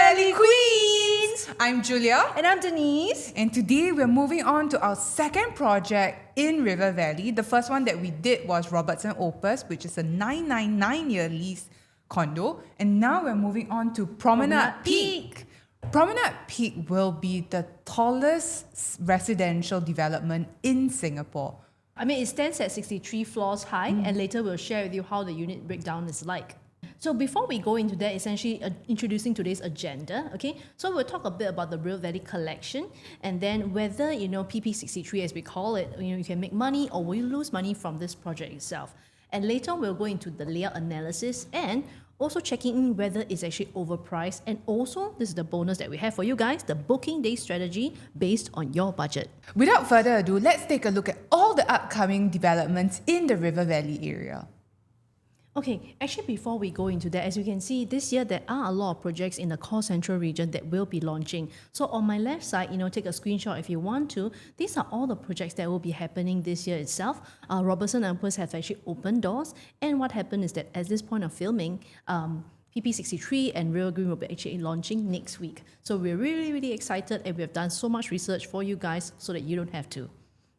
Valley Queens! I'm Julia. And I'm Denise. And today we're moving on to our second project in River Valley. The first one that we did was Robertson Opus, which is a 999-year lease condo. And now we're moving on to Promenade Peak. Promenade Peak will be the tallest residential development in Singapore. I mean, it stands at 63 floors high, and later we'll share with you how the unit breakdown is like. So before we go into that, essentially introducing today's agenda, okay? So we'll talk a bit about the River Valley collection, and then whether, PP63 as we call it, you can make money or will you lose money from this project itself. And later we'll go into the layout analysis and also checking in whether it's actually overpriced. And also, this is the bonus that we have for you guys, the booking day strategy based on your budget. Without further ado, let's take a look at all the upcoming developments in the River Valley area. Okay, actually before we go into that, as you can see, this year there are a lot of projects in the core central region that will be launching. So on my left side, take a screenshot if you want to. These are all the projects that will be happening this year itself. Robertson Opus have actually opened doors. And what happened is that at this point of filming, PP63 and Rivergreen will be actually launching next week. So we're really, really excited, and we have done so much research for you guys so that you don't have to.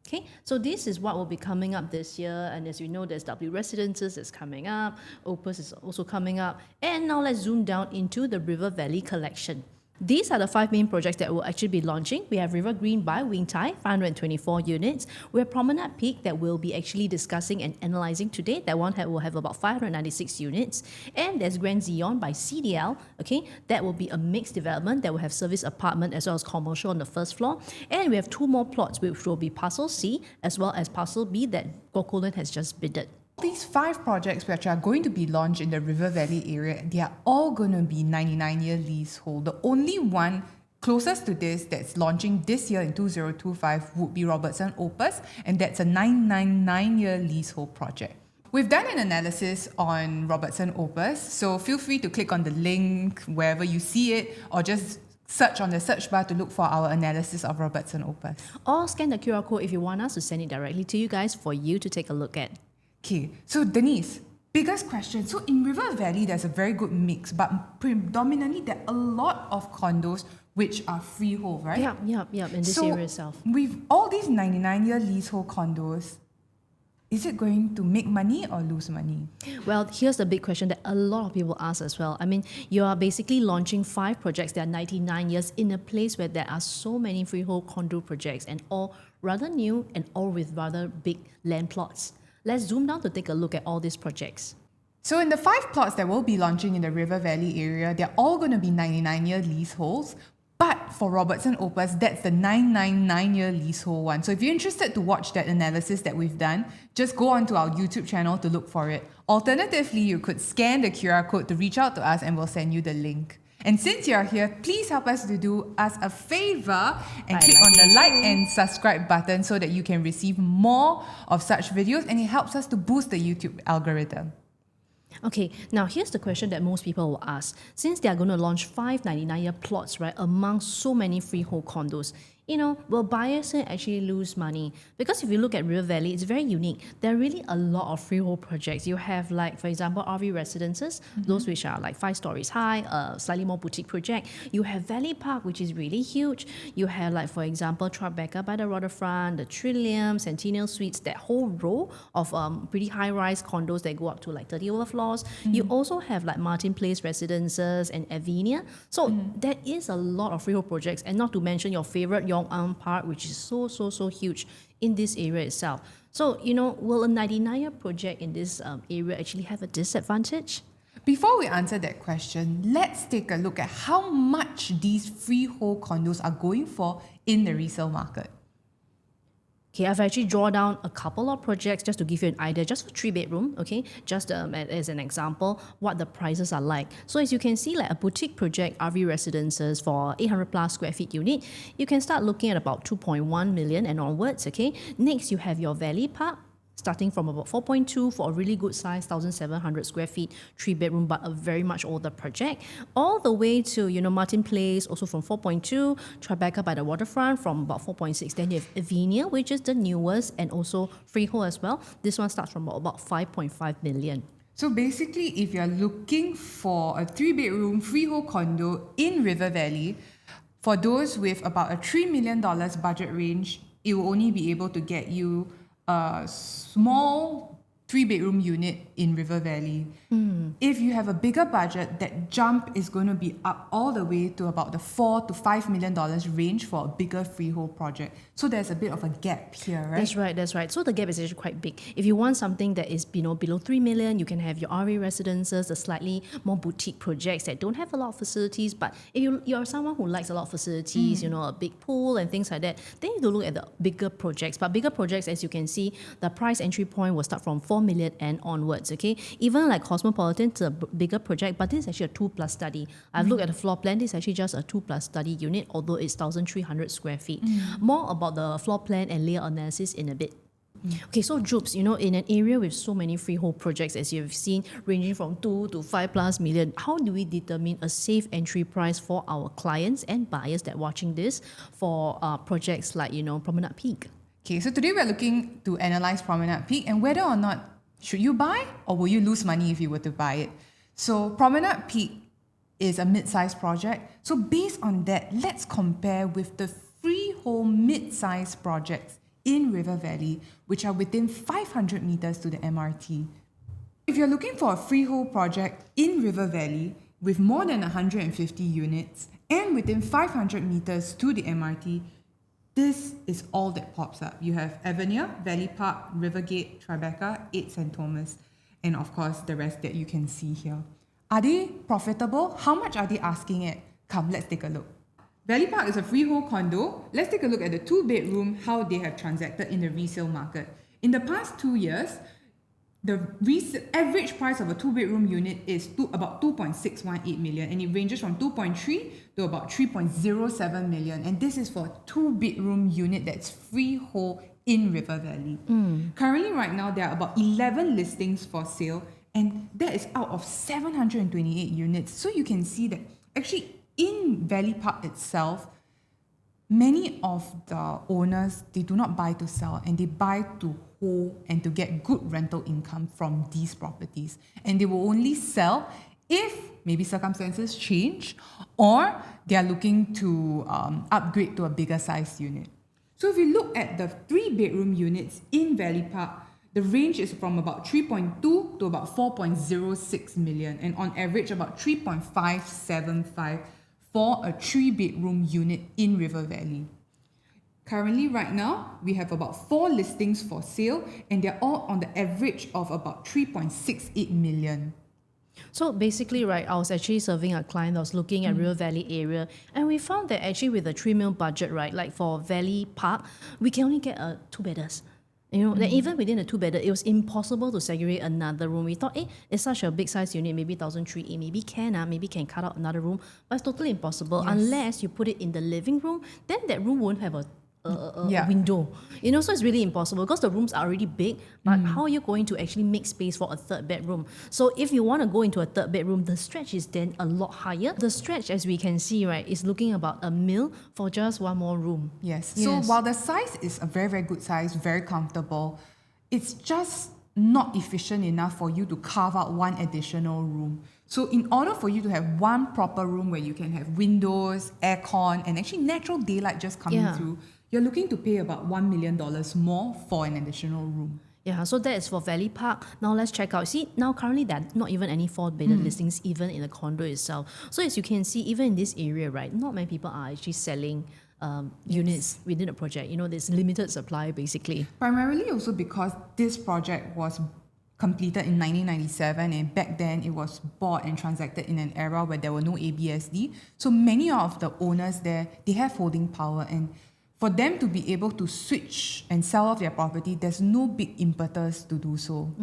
Okay, so this is what will be coming up this year, and as you know, there's W Residences is coming up, Opus is also coming up, and now let's zoom down into the River Valley collection. These are the 5 main projects that will actually be launching. We have Rivergreen by Wing Tai, 524 units. We have Promenade Peak that we'll be actually discussing and analysing today. That one will have about 596 units. And there's Grand Zion by CDL. Okay, that will be a mixed development that will have service apartment as well as commercial on the first floor. And we have 2 more plots which will be Parcel C as well as Parcel B that Gokulan has just bidded. These 5 projects which are going to be launched in the River Valley area, they are all going to be 99-year leasehold. The only one closest to this that's launching this year in 2025 would be Robertson Opus, and that's a 999-year leasehold project. We've done an analysis on Robertson Opus, so feel free to click on the link wherever you see it, or just search on the search bar to look for our analysis of Robertson Opus. Or scan the QR code if you want us to send it directly to you guys for you to take a look at. Okay, so Denise, biggest question. So in River Valley, there's a very good mix, but predominantly there are a lot of condos which are freehold, right? Yeah, in this area itself. With all these 99-year leasehold condos, is it going to make money or lose money? Well, here's the big question that a lot of people ask as well. I mean, you are basically launching 5 projects that are 99 years in a place where there are so many freehold condo projects and all rather new and all with rather big land plots. Let's zoom down to take a look at all these projects. So in the 5 plots that will be launching in the River Valley area, they're all going to be 99-year leaseholds. But for Robertson Opus, that's the 999-year leasehold one. So if you're interested to watch that analysis that we've done, just go onto our YouTube channel to look for it. Alternatively, you could scan the QR code to reach out to us and we'll send you the link. And since you're here, please help us to do us a favor and click on the like and subscribe button so that you can receive more of such videos, and it helps us to boost the YouTube algorithm. Okay, now here's the question that most people will ask. Since they are going to launch 5 99-year plots, right, among so many freehold condos, will buyers actually lose money? Because if you look at River Valley, it's very unique. There are really a lot of freehold projects. You have, like, for example, RV Residences, those which are like 5 stories high, a slightly more boutique project. You have Valley Park, which is really huge. You have, like, for example, Tribeca by the waterfront, the Trillium, Centennial Suites, that whole row of pretty high-rise condos that go up to like 30 over floors. You also have like Martin Place Residences and Avinia. So there is a lot of freehold projects, and not to mention your favorite Park, which is so huge in this area itself. So, will a 99-year project in this area actually have a disadvantage? Before we answer that question, let's take a look at how much these freehold condos are going for in the resale market. Okay, I've actually drawn down a couple of projects just to give you an idea, just for 3-bedroom, okay, just as an example, what the prices are like. So as you can see, like a boutique project, RV Residences for 800 plus square feet unit, you can start looking at about 2.1 million and onwards, okay. Next, you have your Valley Park, starting from about 4.2 for a really good size, 1,700 square feet, 3-bedroom, but a very much older project, all the way to, Martin Place, also from 4.2, Tribeca by the waterfront from about 4.6. Then you have Avinia, which is the newest, and also Freehold as well. This one starts from about 5.5 million. So basically, if you're looking for a 3-bedroom freehold condo in River Valley, for those with about a $3 million budget range, it will only be able to get you a small 3-bedroom unit in River Valley. If you have a bigger budget, that jump is going to be up all the way to about the $4 to $5 million range for a bigger freehold project. So there's a bit of a gap here, right? That's right. So the gap is actually quite big. If you want something that is below 3 million, you can have your RA residences, the slightly more boutique projects that don't have a lot of facilities. But if you're someone who likes a lot of facilities, a big pool and things like that, then you do look at the bigger projects. But bigger projects, as you can see, the price entry point will start from 4 million and onwards. Okay, even like Cosmopolitan, it's a bigger project, but this is actually a 2+ study. I've looked at the floor plan. This is actually just a 2+ study unit, although it's 1,300 square feet. More about the floor plan and layout analysis in a bit. Okay, so Jupes, in an area with so many freehold projects, as you've seen, ranging from 2 to 5+ million, how do we determine a safe entry price for our clients and buyers that are watching this for projects like, Promenade Peak? Okay, so today we're looking to analyze Promenade Peak and whether or not should you buy or will you lose money if you were to buy it. So Promenade Peak is a mid-size project. So based on that, let's compare with the freehold mid-size projects in River Valley, which are within 500 meters to the MRT. If you're looking for a freehold project in River Valley with more than 150 units and within 500 meters to the MRT, this is all that pops up. You have Avenir, Valley Park, Rivergate, Tribeca, 8 St. Thomas, and of course the rest that you can see here. Are they profitable? How much are they asking it? Come, let's take a look. Valley Park is a freehold condo. Let's take a look at the 2-bedroom, how they have transacted in the resale market. In the past 2 years, the average price of a 2-bedroom unit is about 2.618 million, and it ranges from 2.3 to about 3.07 million. And this is for a 2-bedroom unit that's freehold in River Valley. Currently, right now, there are about 11 listings for sale, and that is out of 728 units. So you can see that actually in Valley Park itself, many of the owners, they do not buy to sell, and they buy to hold and to get good rental income from these properties. And they will only sell if maybe circumstances change or they are looking to upgrade to a bigger size unit. So if you look at the 3-bedroom units in Valley Park, the range is from about 3.2 to about 4.06 million, and on average about 3.575 for a 3-bedroom unit in River Valley. Currently, right now, we have about 4 listings for sale, and they're all on the average of about 3.68 million. So basically, right, I was actually serving a client that was looking at River Valley area, and we found that actually with a 3 mil budget, right, like for Valley Park, we can only get a 2-bedders. That even within a 2-bedder, it was impossible to segregate another room. We thought, it's such a big size unit, maybe 1,003, maybe can cut out another room, but it's totally impossible unless you put it in the living room. Then that room won't have a window. So it's really impossible because the rooms are already big, but how are you going to actually make space for a 3rd bedroom? So if you want to go into a 3rd bedroom, the stretch is then a lot higher. The stretch, as we can see, right, is looking about $1 million for just one more room. Yes. So while the size is a very, very good size, very comfortable, it's just not efficient enough for you to carve out one additional room. So in order for you to have one proper room where you can have windows, aircon, and actually natural daylight just coming through, you're looking to pay about $1 million more for an additional room. Yeah, so that is for Valley Park. Now let's check out. See, now currently there are not even any 4-bedder listings even in the condo itself. So as you can see, even in this area, right, not many people are actually selling units within a project. There's limited supply basically. Primarily also because this project was completed in 1997, and back then it was bought and transacted in an era where there were no ABSD. So many of the owners there, they have holding power, and for them to be able to switch and sell off their property, there's no big impetus to do so.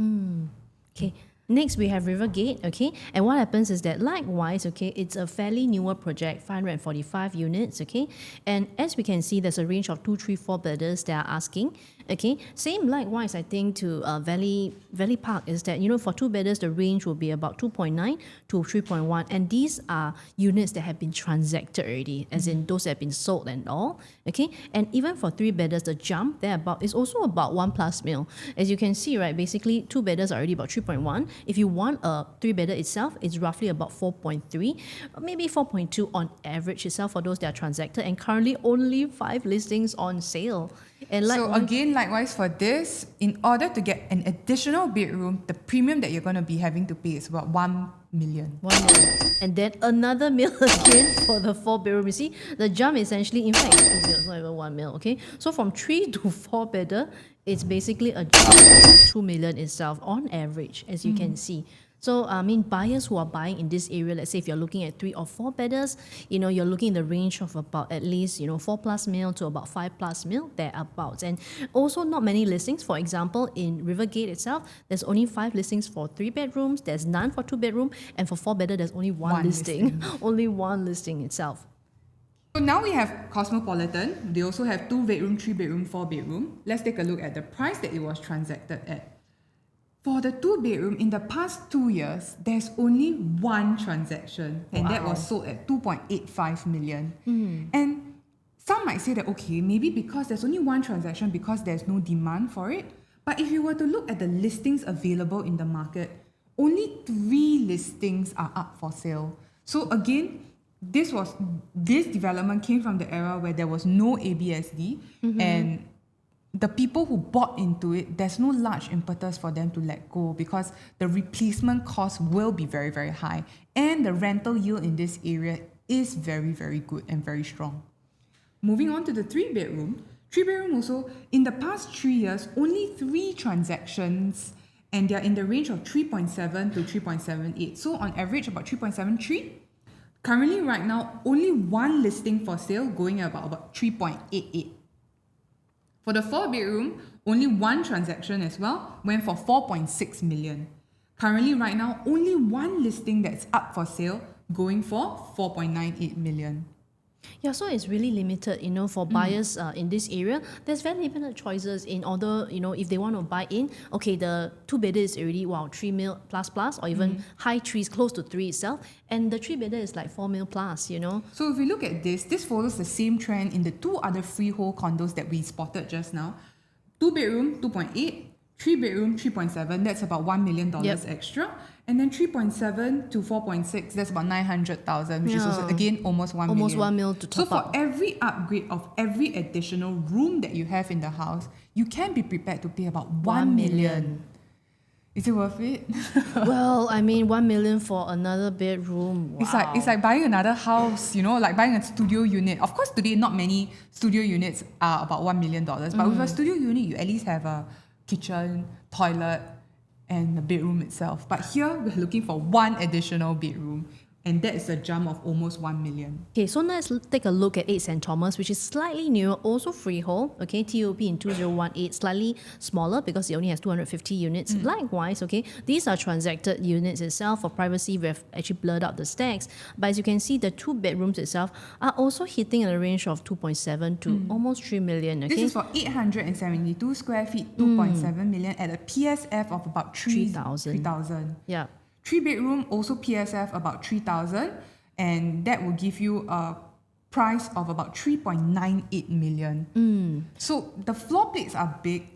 Okay. Next, we have Rivergate, okay? And what happens is that likewise, okay, it's a fairly newer project, 545 units, okay? And as we can see, there's a range of 2, 3, 4 bedders that are asking. Okay, same likewise, I think, to Valley Park is that, for two-bedders, the range will be about 2.9 to 3.1. And these are units that have been transacted already, as in those that have been sold and all. Okay, and even for three-bedders, the jump there is also about 1+ mil. As you can see, right, basically, two-bedders are already about 3.1. If you want a three-bedder itself, it's roughly about 4.3, maybe 4.2 on average itself for those that are transacted. And currently, only 5 listings on sale. And So again, likewise for this, in order to get an additional bedroom, the premium that you're going to be having to pay is about 1 million. 1 mil. And then another mil again for the 4-bedroom. You see, the jump essentially, in fact, it's not even 1 mil, okay? So from 3 to 4-bedder, it's basically a jump of 2 million itself on average, as you can see. So, buyers who are buying in this area, let's say if you're looking at 3 or 4-bedders, you're looking in the range of about at least, 4+ mil to about 5+ mil, thereabouts. And also not many listings. For example, in Rivergate itself, there's only 5 listings for 3 bedrooms, there's none for 2-bedroom, and for 4-bedder, there's only one listing. Only one listing itself. So now we have Cosmopolitan. They also have 2-bedroom, 3-bedroom, 4-bedroom. Let's take a look at the price that it was transacted at. For the 2-bedroom, in the past 2 years, there's only one transaction, and that was sold at 2.85 million. And some might say that, okay, maybe because there's only one transaction because there's no demand for it. But if you were to look at the listings available in the market, only 3 listings are up for sale. So again, this development came from the era where there was no ABSD, and the people who bought into it, there's no large impetus for them to let go because the replacement cost will be very, very high. And the rental yield in this area is very, very good and very strong. Moving on to the 3-bedroom. 3-bedroom also, in the past 3 years, only 3 transactions, and they're in the range of 3.7 to 3.78. So on average, about 3.73. Currently, right now, only 1 listing for sale, going at about 3.88. For the 4-bedroom, only 1 transaction as well, went for 4.6 million. Currently, right now, only 1 listing that's up for sale, going for 4.98 million. Yeah, so it's really limited, for buyers in this area. There's very limited choices in order, if they want to buy in. Okay, the 2-bedder is already, 3 mil plus, or even high 3s, close to 3 itself. And the 3-bedder is like 4 mil plus, So if we look at this follows the same trend in the 2 other freehold condos that we spotted just now. 2-bedroom, 2.8. 3-bedroom, 3.7, that's about $1 million extra. And then 3.7 to 4.6, that's about 900,000, which is also, again, almost 1 million. Almost 1 mil to top up. So for every upgrade of every additional room that you have in the house, you can be prepared to pay about 1 million. Is it worth it? Well, 1 million for another bedroom. Wow. It's like buying another house, like buying a studio unit. Of course, today not many studio units are about $1 million, but with a studio unit, you at least have a kitchen, toilet, and the bedroom itself. But here, we're looking for 1 additional bedroom, and that is a jump of almost 1 million. Okay, so let's take a look at 8 St. Thomas, which is slightly newer, also freehold. Okay, TOP in 2018, slightly smaller because it only has 250 units. Likewise, okay, these are transacted units itself. For privacy, we've actually blurred out the stacks. But as you can see, the 2 bedrooms itself are also hitting in a range of 2.7 to almost 3 million. Okay? This is for 872 square feet, 2.7 million at a PSF of about 3,000. Yeah. 3-bedroom, also PSF about 3,000, and that will give you a price of about 3.98 million. So the floor plates are big,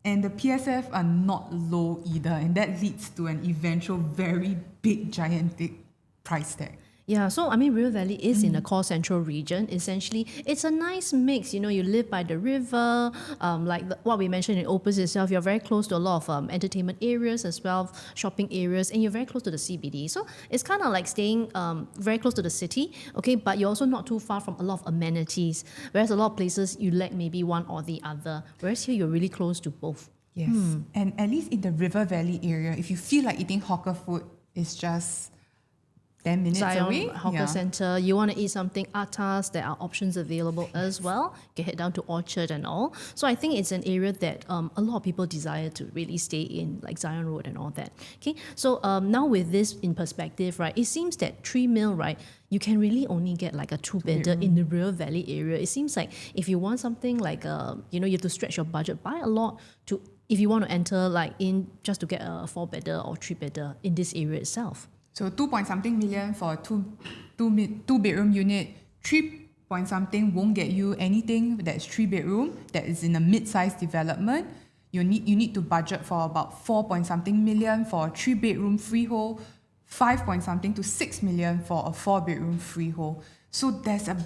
and the PSF are not low either, and that leads to an eventual very big, gigantic price tag. Yeah, so River Valley is in the core central region. Essentially, it's a nice mix. You live by the river, what we mentioned in Opus itself. You're very close to a lot of entertainment areas as well, shopping areas, and you're very close to the CBD. So it's kind of like staying very close to the city, okay? But you're also not too far from a lot of amenities. Whereas a lot of places you lack maybe one or the other. Whereas here you're really close to both. Yes, and at least in the River Valley area, if you feel like eating hawker food, it's just 10 minutes Zion away. Hawker Centre, you want to eat something atas, there are options available as well. You can head down to Orchard and all. So I think it's an area that a lot of people desire to really stay in, like Zion Road and all that. Okay, so now with this in perspective, right, it seems that 3 mil, right, you can really only get like a two-bedder in the River Valley area. It seems like if you want something like, you have to stretch your budget by a lot to, if you want to enter like in just to get a 4-bedder or 3-bedder in this area itself. So 2-point-something million for a two-bedroom unit, 3-point-something won't get you anything that's 3-bedroom, that is in a mid-size development. You need to budget for about 4-point-something million for a 3-bedroom freehold, 5-point-something to 6 million for a 4-bedroom freehold. So there's a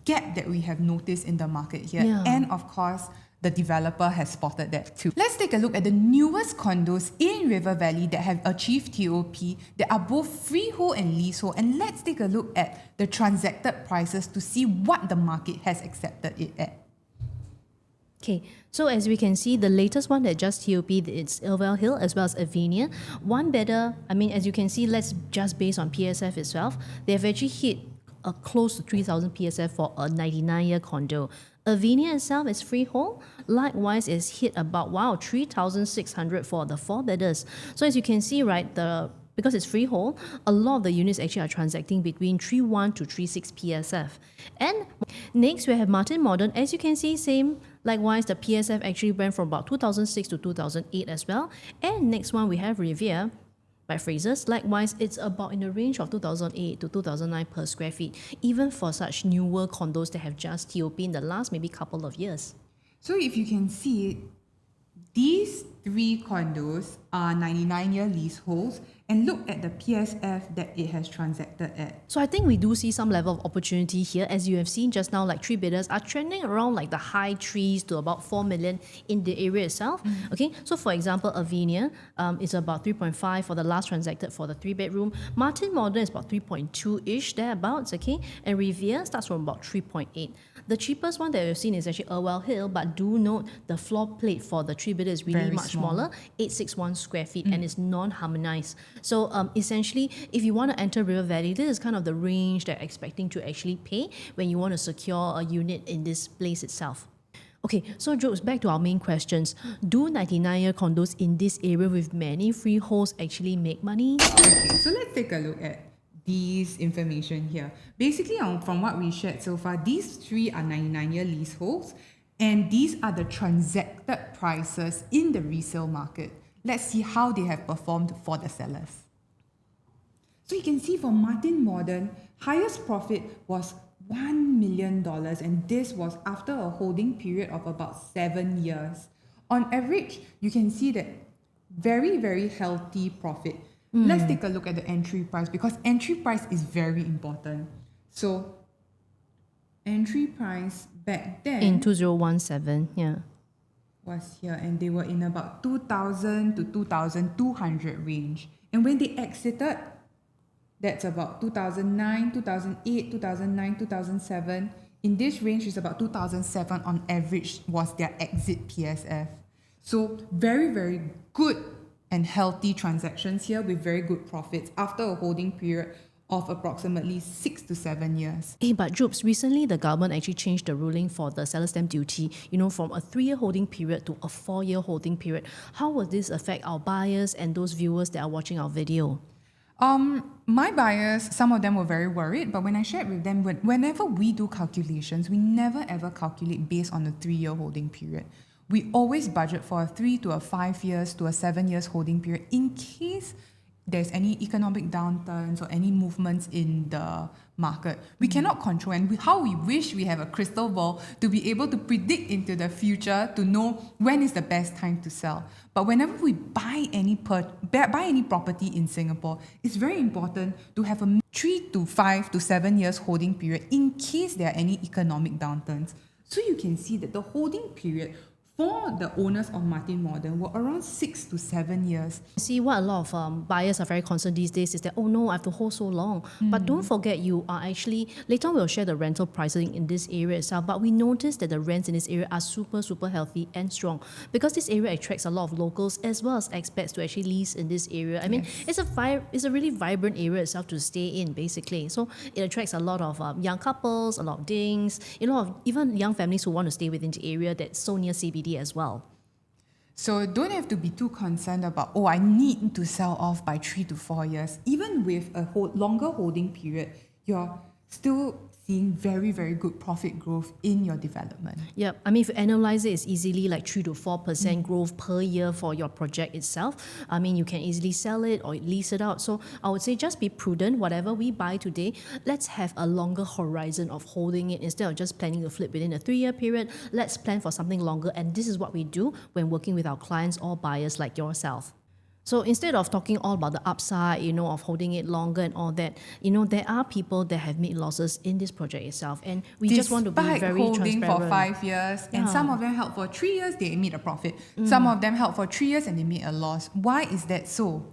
gap that we have noticed in the market here. Yeah. And of course, the developer has spotted that too. Let's take a look at the newest condos in River Valley that have achieved TOP that are both freehold and leasehold. And let's take a look at the transacted prices to see what the market has accepted it at. Okay, so as we can see, the latest one that just TOP'd, it's Irwell Hill as well as Avinia. 1-bedder, I mean, as you can see, let's just based on PSF itself, they have actually hit close to 3,000 PSF for a 99-year condo. Avinia itself is freehold. Likewise, it's hit about 3,600 for the 4-bedders. So as you can see, right, because it's freehold, a lot of the units actually are transacting between 3.1 to 3.6 PSF. And next, we have Martin Modern. As you can see, same. Likewise, the PSF actually went from about 2006 to 2008 as well. And next one, we have Riviera by Frasers. Likewise, it's about in the range of 2008 to 2009 per square feet, even for such newer condos that have just TOP in the last maybe couple of years. So if you can see, these 3 condos are 99-year leaseholds, and look at the PSF that it has transacted at. So I think we do see some level of opportunity here. As you have seen just now, like 3-bedders are trending around like the high 3s to about 4 million in the area itself. Okay, so for example, Avinia is about 3.5 for the last transacted for the 3-bedroom. Martin Modern is about 3.2-ish, thereabouts, okay? And Riviera starts from about 3.8. The cheapest one that we've seen is actually Irwell Hill, but do note the floor plate for the 3-bedder is really Very much small. smaller, 861 square feet, and it's non-harmonized. So essentially, if you want to enter River Valley, this is kind of the range they're expecting to actually pay when you want to secure a unit in this place itself. Okay, so Jobs, back to our main questions. Do 99-year condos in this area with many freeholds actually make money? Okay, so let's take a look at these information here. Basically, from what we shared so far, these 3 are 99-year leaseholds, and these are the transacted prices in the resale market. Let's see how they have performed for the sellers. So you can see for Martin Modern, highest profit was $1 million, and this was after a holding period of about 7 years. On average, you can see that very, very healthy profit. Let's take a look at the entry price, because entry price is very important. So entry price back then In 2017, yeah. was here, and they were in about 2,000 to 2,200 range. And when they exited, that's about 2009, 2008, 2009, 2007. In this range is about 2007 on average was their exit PSF. So very, very good and healthy transactions here with very good profits after a holding period of approximately 6 to 7 years. But Jobs, recently the government actually changed the ruling for the seller stamp duty, from a 3-year holding period to a 4-year holding period. How will this affect our buyers and those viewers that are watching our video? My buyers, some of them were very worried, but when I shared with them, whenever we do calculations, we never ever calculate based on the 3-year holding period. We always budget for a 3 to a 5 years to a 7 years holding period in case there's any economic downturns or any movements in the market. We cannot control, and how we wish we have a crystal ball to be able to predict into the future to know when is the best time to sell. But whenever we buy any property in Singapore, it's very important to have a 3 to 5 to 7 years holding period in case there are any economic downturns. So you can see that the holding period for the owners of Martin Modern were around 6 to 7 years. See, what a lot of buyers are very concerned these days is that, oh no, I have to hold so long. But don't forget, you are actually, later on we'll share the rental pricing in this area itself, but we noticed that the rents in this area are super, super healthy and strong because this area attracts a lot of locals as well as expats to actually lease in this area. I mean, it's a really vibrant area itself to stay in, basically. So it attracts a lot of young couples, a lot of dings, a lot of even young families who want to stay within the area that's so near CBD as well. So don't have to be too concerned about, oh, I need to sell off by 3 to 4 years. Even with a longer holding period, you're still seeing very, very good profit growth in your development. Yeah, I mean, if you analyze it, it's easily like 3 to 4% growth per year for your project itself. I mean, you can easily sell it or lease it out. So I would say just be prudent. Whatever we buy today, let's have a longer horizon of holding it instead of just planning to flip within a 3-year period. Let's plan for something longer. And this is what we do when working with our clients or buyers like yourself. So instead of talking all about the upside, of holding it longer and all that, there are people that have made losses in this project itself, and we just want to be Despite very holding transparent. for 5 years, and some of them held for 3 years, they made a profit. Some of them held for 3 years and they made a loss. Why is that so?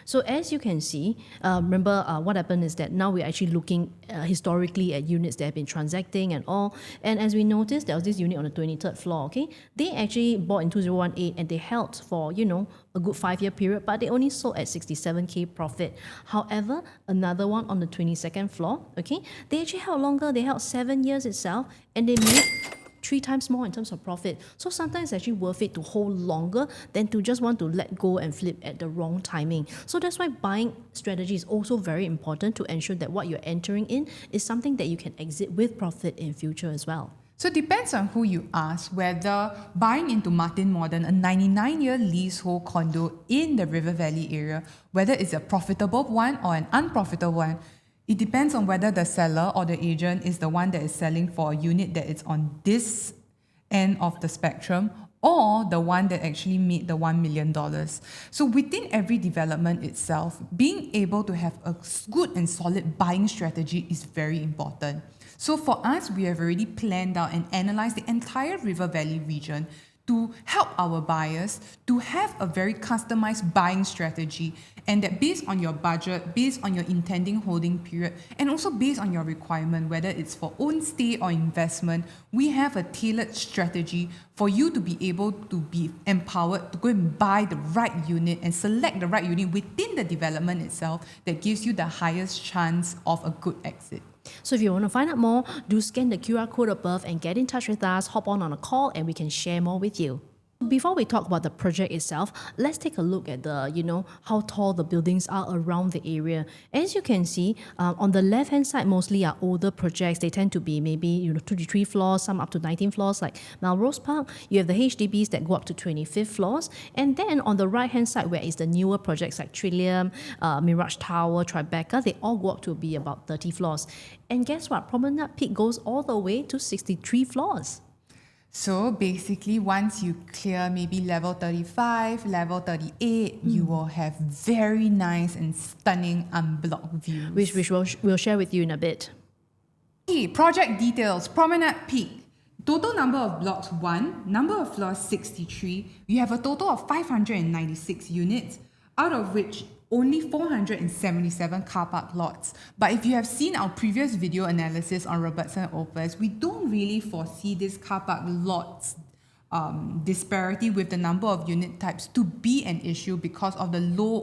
So as you can see, remember what happened is that now we're actually looking historically at units that have been transacting and all. And as we noticed, there was this unit on the 23rd floor, okay? They actually bought in 2018 and they held for, a good 5-year period, but they only sold at 67K profit. However, another one on the 22nd floor, okay? They actually held longer, they held 7 years itself, and they made 3 times more in terms of profit. So sometimes it's actually worth it to hold longer than to just want to let go and flip at the wrong timing. So that's why buying strategy is also very important to ensure that what you're entering in is something that you can exit with profit in future as well. So it depends on who you ask whether buying into Martin Modern, a 99-year leasehold condo in the River Valley area, whether it's a profitable one or an unprofitable one. It depends on whether the seller or the agent is the one that is selling for a unit that is on this end of the spectrum or the one that actually made the $1 million. So within every development itself, being able to have a good and solid buying strategy is very important. So for us, we have already planned out and analyzed the entire River Valley region to help our buyers to have a very customized buying strategy, and that based on your budget, based on your intending holding period, and also based on your requirement, whether it's for own stay or investment, we have a tailored strategy for you to be able to be empowered to go and buy the right unit and select the right unit within the development itself that gives you the highest chance of a good exit. So if you want to find out more, do scan the QR code above and get in touch with us, hop on a call, and we can share more with you. Before we talk about the project itself, let's take a look at the, how tall the buildings are around the area. As you can see, on the left-hand side, mostly are older projects. They tend to be maybe, 2 to 3 floors, some up to 19 floors, like Melrose Park. You have the HDBs that go up to 25th floors. And then on the right-hand side, where is the newer projects like Trillium, Mirage Tower, Tribeca, they all go up to be about 30 floors. And guess what? Promenade Peak goes all the way to 63 floors. So basically, once you clear maybe level 35, level 38, you will have very nice and stunning unblocked views. Which we'll share with you in a bit. Okay, project details. Promenade Peak. Total number of blocks 1, number of floors 63. You have a total of 596 units, out of which only 477 car park lots. But if you have seen our previous video analysis on Robertson Opus, we don't really foresee this car park lots disparity with the number of unit types to be an issue because of the low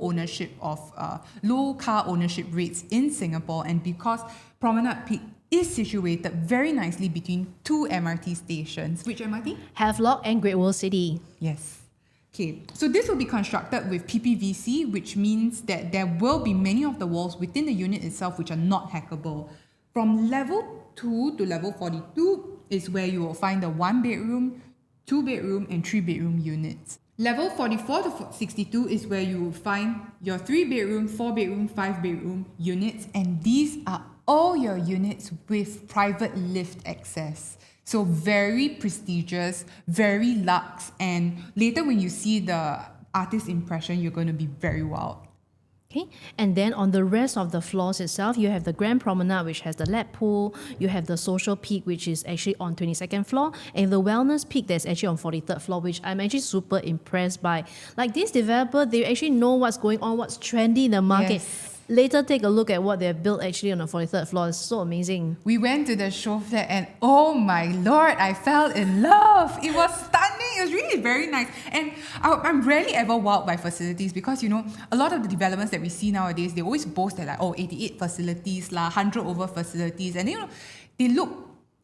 car ownership rates in Singapore, and because Promenade Peak is situated very nicely between 2 MRT stations. Which MRT? Havelock and Great World City. Yes. Okay, so this will be constructed with PPVC, which means that there will be many of the walls within the unit itself which are not hackable. From level 2 to level 42 is where you will find the 1-bedroom, 2-bedroom, and 3-bedroom units. Level 44 to 62 is where you will find your 3-bedroom, 4-bedroom, 5-bedroom units, and these are all your units with private lift access. So very prestigious, very luxe, and later when you see the artist impression, you're going to be very wowed. Okay, and then on the rest of the floors itself, you have the Grand Promenade, which has the lap pool. You have the Social Peak, which is actually on 22nd floor, and the Wellness Peak that's actually on 43rd floor, which I'm actually super impressed by. Like this developer, they actually know what's going on, what's trendy in the market. Yes. Later, take a look at what they've built actually on the 43rd floor. It's so amazing. We went to the show flat and oh my lord, I fell in love. It was stunning. It was really very nice. And I'm rarely ever wowed by facilities because, you know, a lot of the developments that we see nowadays, they always boast that like, oh, 88 facilities, 100 over facilities. And, you know, they look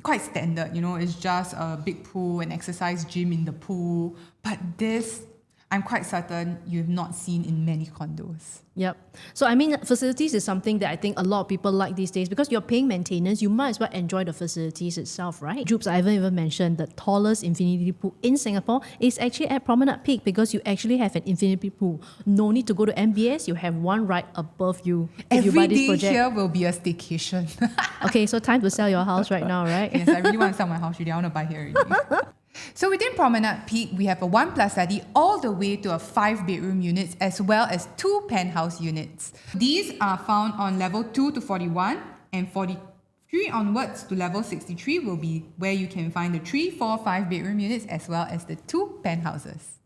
quite standard. You know, it's just a big pool, an exercise gym in the pool. But this, I'm quite certain you have not seen in many condos. Yep. So, I mean, facilities is something that I think a lot of people like these days because you're paying maintenance, you might as well enjoy the facilities itself, right? Jupes, I haven't even mentioned the tallest infinity pool in Singapore is actually at Promenade Peak because you actually have an infinity pool. No need to go to MBS, you have one right above you if you buy this Every day project. here will be a staycation. Okay, so time to sell your house right now, right? Yes, I really want to sell my house really. I want to buy here already. So within Promenade Peak, we have a 1+ study all the way to a 5-bedroom units as well as 2 penthouse units. These are found on level 2 to 41 and 43 onwards to level 63 will be where you can find the 3, 4, 5-bedroom units as well as the 2 penthouses.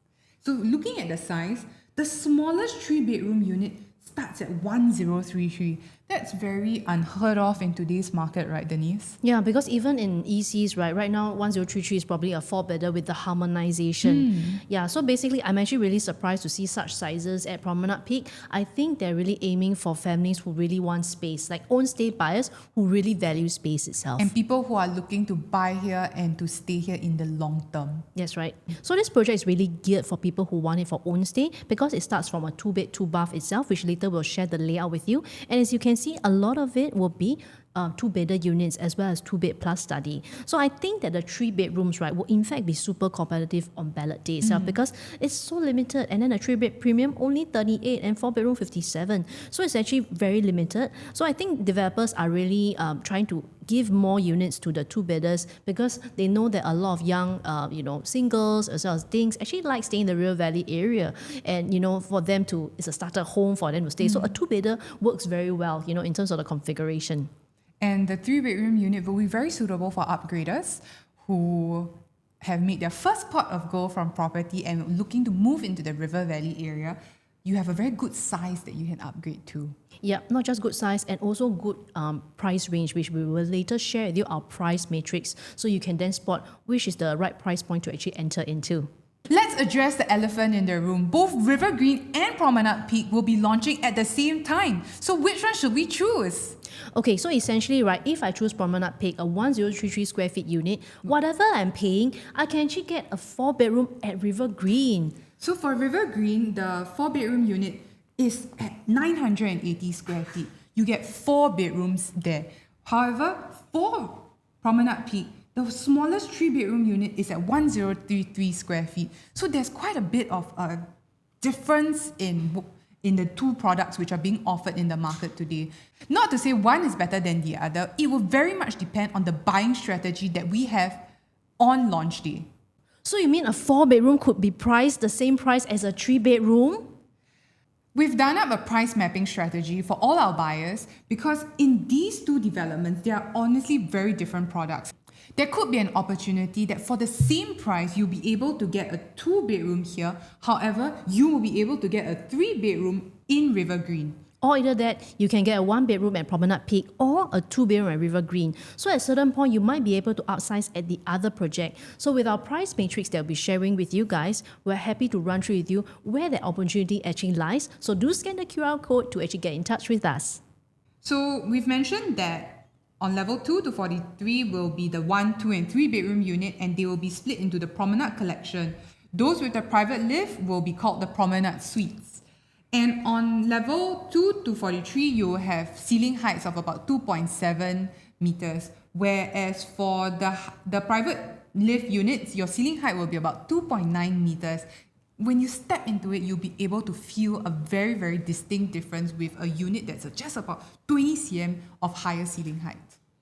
So looking at the size, the smallest 3-bedroom unit starts at 1033. That's very unheard of in today's market, right, Denise? Yeah, because even in ECs, right now 1033 is probably a 4-bedder with the harmonization. Yeah, so basically I'm actually really surprised to see such sizes at Promenade Peak. I think they're really aiming for families who really want space, like own stay buyers who really value space itself. And people who are looking to buy here and to stay here in the long term. That's right. So this project is really geared for people who want it for own stay because it starts from a 2-bed, 2-bath itself, which later we'll share the layout with you. And as you can see, a lot of it will be 2-bedder units as well as 2-bed plus study. So I think that the 3 bedrooms, right, will in fact be super competitive on ballot day itself because it's so limited. And then the 3-bed premium only 38 and 4-bedroom 57. So it's actually very limited. So I think developers are really trying to give more units to the 2-bedders because they know that a lot of young, singles as well as things actually like staying in the River Valley area. And, for them to, it's a starter home for them to stay. So a 2-bedder works very well, in terms of the configuration. And the 3-bedroom unit will be very suitable for upgraders who have made their first pot of gold from property and looking to move into the River Valley area. You have a very good size that you can upgrade to. Yeah, not just good size and also good price range, which we will later share with you our price matrix so you can then spot which is the right price point to actually enter into. Let's address the elephant in the room. Both Rivergreen and Promenade Peak will be launching at the same time. So which one should we choose? Okay, so essentially, right, if I choose Promenade Peak, a 1033 square feet unit, whatever I'm paying, I can actually get a 4-bedroom at Rivergreen. So for Rivergreen, the 4-bedroom unit is at 980 square feet. You get 4 bedrooms there. However, for Promenade Peak, the smallest 3-bedroom unit is at 1033 square feet. So there's quite a bit of a difference in the two products which are being offered in the market today. Not to say one is better than the other. It will very much depend on the buying strategy that we have on launch day. So you mean a 4-bedroom could be priced the same price as a 3-bedroom? We've done up a price mapping strategy for all our buyers because in these two developments, they are honestly very different products. There could be an opportunity that for the same price, you'll be able to get a 2-bedroom here. However, you will be able to get a 3-bedroom in Rivergreen. Or either that, you can get a 1-bedroom at Promenade Peak or a 2-bedroom at Rivergreen. So at a certain point, you might be able to upsize at the other project. So with our price matrix that we'll be sharing with you guys, we're happy to run through with you where the opportunity actually lies. So do scan the QR code to actually get in touch with us. So we've mentioned that on level 2 to 43 will be the 1, 2 and 3-bedroom unit and they will be split into the Promenade collection. Those with a private lift will be called the Promenade Suites. And on level 2 to 43, you will have ceiling heights of about 2.7 meters, whereas for the private lift units, your ceiling height will be about 2.9 meters. When you step into it, you'll be able to feel a very, very distinct difference with a unit that's just about 20 cm of higher ceiling height.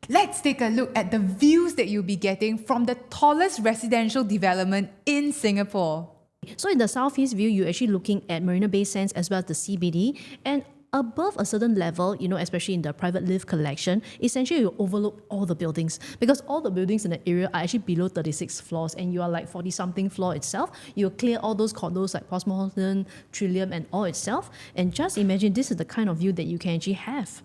Let's take a look at the views that you'll be getting from the tallest residential development in Singapore. So in the southeast view, you're actually looking at Marina Bay Sands as well as the CBD. And above a certain level, especially in the private lift collection, essentially you overlook all the buildings because all the buildings in the area are actually below 36 floors and you are like 40-something floor itself. You clear all those condos like Postmodern, Trillium and all itself. And just imagine this is the kind of view that you can actually have.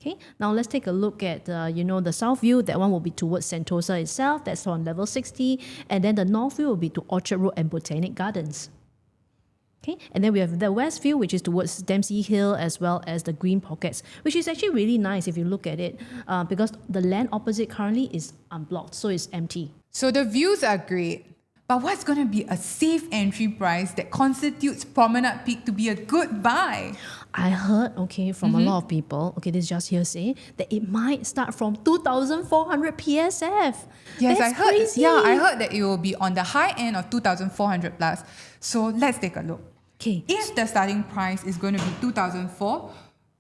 Okay, now let's take a look at the south view. That one will be towards Sentosa itself. That's on level 60. And then the north view will be to Orchard Road and Botanic Gardens. Okay, and then we have the west view, which is towards Dempsey Hill as well as the Green Pockets, which is actually really nice if you look at it because the land opposite currently is unblocked, so it's empty. So the views are great. But what's going to be a safe entry price that constitutes Promenade Peak to be a good buy? I heard, from a lot of people, this is just hearsay, that it might start from 2,400 PSF. Yes, That's I heard. crazy. Yeah, I heard that it will be on the high end of 2,400 plus. So let's take a look. Okay. If the starting price is going to be 2,004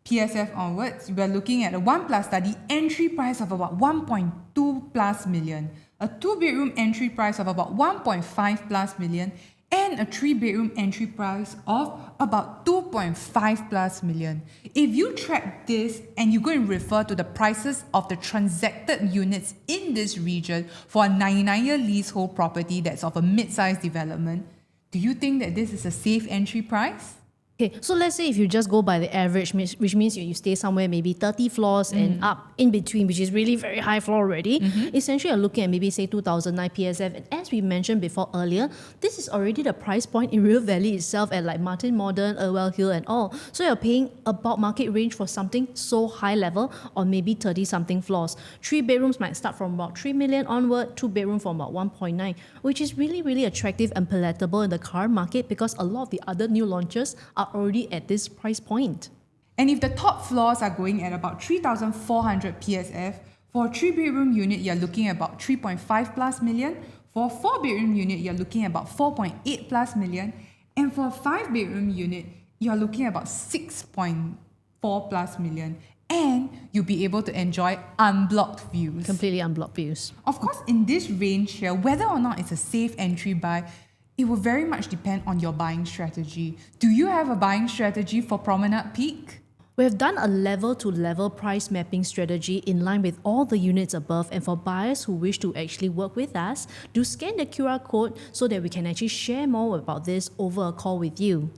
PSF onwards, we're looking at a 1+ study entry price of about 1.2+ million, a 2-bedroom entry price of about 1.5+ million, and a 3-bedroom entry price of about 2.5+ million. If you track this and you go and refer to the prices of the transacted units in this region for a 99-year leasehold property that's of a mid-sized development, do you think that this is a safe entry price? Okay, so let's say if you just go by the average, which means you stay somewhere maybe 30 floors and up in between, which is really very high floor already, essentially you're looking at maybe say 2009 PSF. And as we mentioned before earlier, this is already the price point in River Valley itself at like Martin Modern, Irwell Hill and all. So you're paying about market range for something so high level on maybe 30-something floors. 3 bedrooms might start from about 3 million onward, 2 bedroom from about 1.9, which is really, really attractive and palatable in the current market because a lot of the other new launches are already at this price point. And if the top floors are going at about 3,400 PSF, for a 3-bedroom unit, you're looking at about 3.5+ million. For a 4-bedroom unit, you're looking at about 4.8+ million. And for a 5-bedroom unit, you're looking at about 6.4+ million. And you'll be able to enjoy unblocked views. Completely unblocked views. Of course, in this range here, whether or not it's a safe entry buy, it will very much depend on your buying strategy. Do you have a buying strategy for Promenade Peak? We have done a level-to-level price mapping strategy in line with all the units above, and for buyers who wish to actually work with us, do scan the QR code so that we can actually share more about this over a call with you.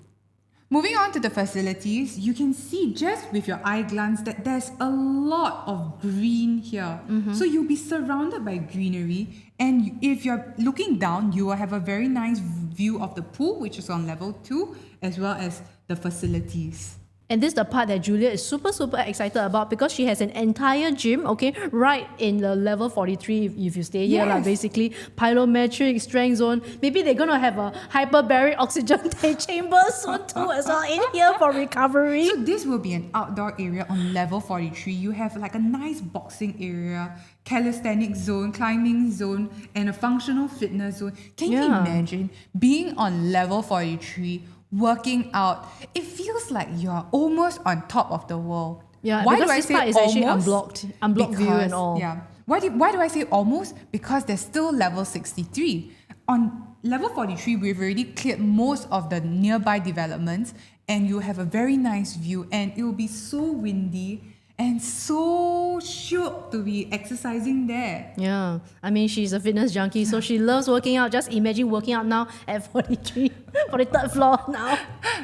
Moving on to the facilities, you can see just with your eye glance that there's a lot of green here. So you'll be surrounded by greenery, and if you're looking down, you will have a very nice view of the pool, which is on level 2, as well as the facilities. And this is the part that Julia is super, super excited about because she has an entire gym, right in the level 43 if you stay here, Yes. basically. Plyometric, strength zone. Maybe they're going to have a hyperbaric oxygen chamber soon too as well in here for recovery. So this will be an outdoor area on level 43. You have like a nice boxing area, calisthenics zone, climbing zone, and a functional fitness zone. Can you imagine being on level 43, working out? It feels like you're almost on top of the world. Yeah, why because do I this say part is almost? actually unblocked view and all. Yeah. Why do I say almost? Because there's still level 63. On level 43, we've already cleared most of the nearby developments, and you have a very nice view, and it will be so windy and so shook to be exercising there. Yeah, I mean, she's a fitness junkie, so she loves working out. Just imagine working out now at 43, 43rd floor now.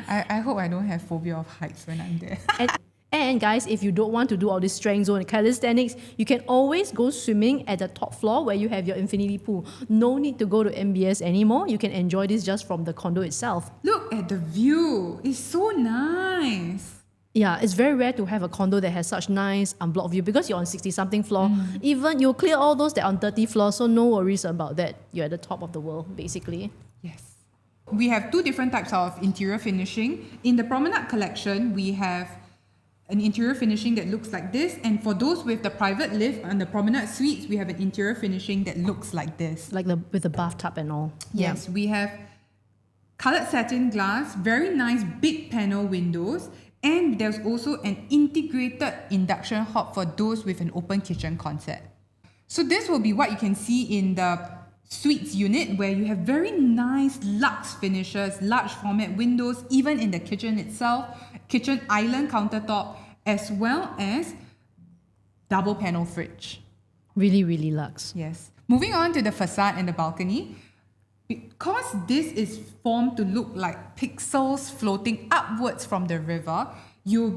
I hope I don't have phobia of heights when I'm there. And guys, if you don't want to do all this strength zone and calisthenics, you can always go swimming at the top floor where you have your infinity pool. No need to go to MBS anymore. You can enjoy this just from the condo itself. Look at the view. It's so nice. Yeah, it's very rare to have a condo that has such nice unblocked view because you're on 60-something floor. Even you clear all those that are on 30 floor, so no worries about that. You're at the top of the world, basically. Yes. We have 2 different types of interior finishing. In the Promenade collection, we have an interior finishing that looks like this. And for those with the private lift and the Promenade suites, we have an interior finishing that looks like this. Like with the bathtub and all. Yes, we have coloured satin glass, very nice big panel windows, and there's also an integrated induction hob for those with an open kitchen concept. So this will be what you can see in the suites unit where you have very nice luxe finishes, large format windows, even in the kitchen itself, kitchen island countertop, as well as double panel fridge. Really, really luxe. Yes. Moving on to the facade and the balcony. Because this is formed to look like pixels floating upwards from the river, you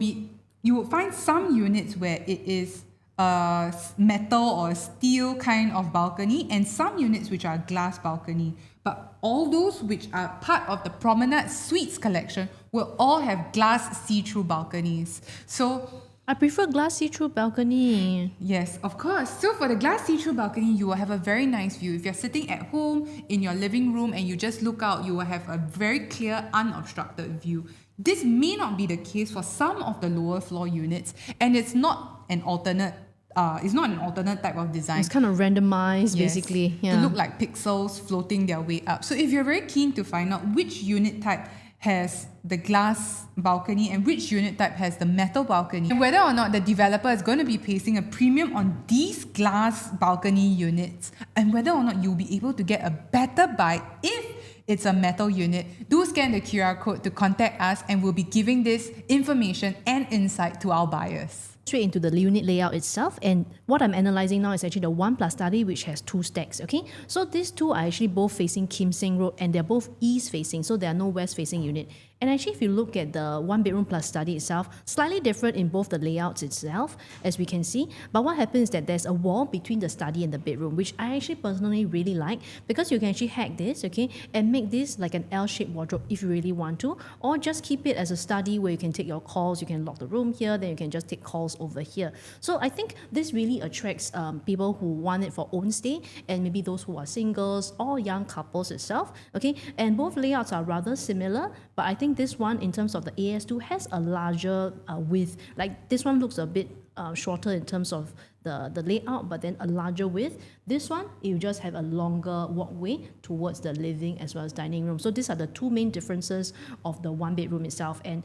will find some units where it is a metal or steel kind of balcony, and some units which are glass balcony. But all those which are part of the Promenade Suites collection will all have glass see-through balconies. So I prefer glass see-through balcony. yes, of course. So for the glass see-through balcony, you will have a very nice view. If you're sitting at home in your living room and you just look out, you will have a very clear, unobstructed view. This may not be the case for some of the lower floor units, and it's not an alternate type of design. It's kind of randomized, Yes, basically. to look like pixels floating their way up. So if you're very keen to find out which unit type has the glass balcony and which unit type has the metal balcony, and whether or not the developer is going to be placing a premium on these glass balcony units, and whether or not you'll be able to get a better buy if it's a metal unit, do scan the QR code to contact us, and we'll be giving this information and insight to our buyers. Straight into the unit layout itself, and what I'm analyzing now is actually the 1+ study, which has 2 stacks. Okay, so these two are actually both facing Kim Seng Road, and they're both east facing, so there are no west facing unit. And actually, if you look at the 1 bedroom plus study itself, slightly different in both the layouts itself, as we can see. But what happens is that there's a wall between the study and the bedroom, which I actually personally really like, because you can actually hack this, okay, and make this like an L-shaped wardrobe if you really want to, or just keep it as a study where you can take your calls, you can lock the room here, then you can just take calls over here. So I think this really attracts people who want it for own stay, and maybe those who are singles or young couples itself, okay. And both layouts are rather similar, but I think this one in terms of the AS2 has a larger width. Like this one looks a bit shorter in terms of the layout, but then a larger width. This one, you just have a longer walkway towards the living as well as dining room. So these are the two main differences of the 1 bedroom itself. And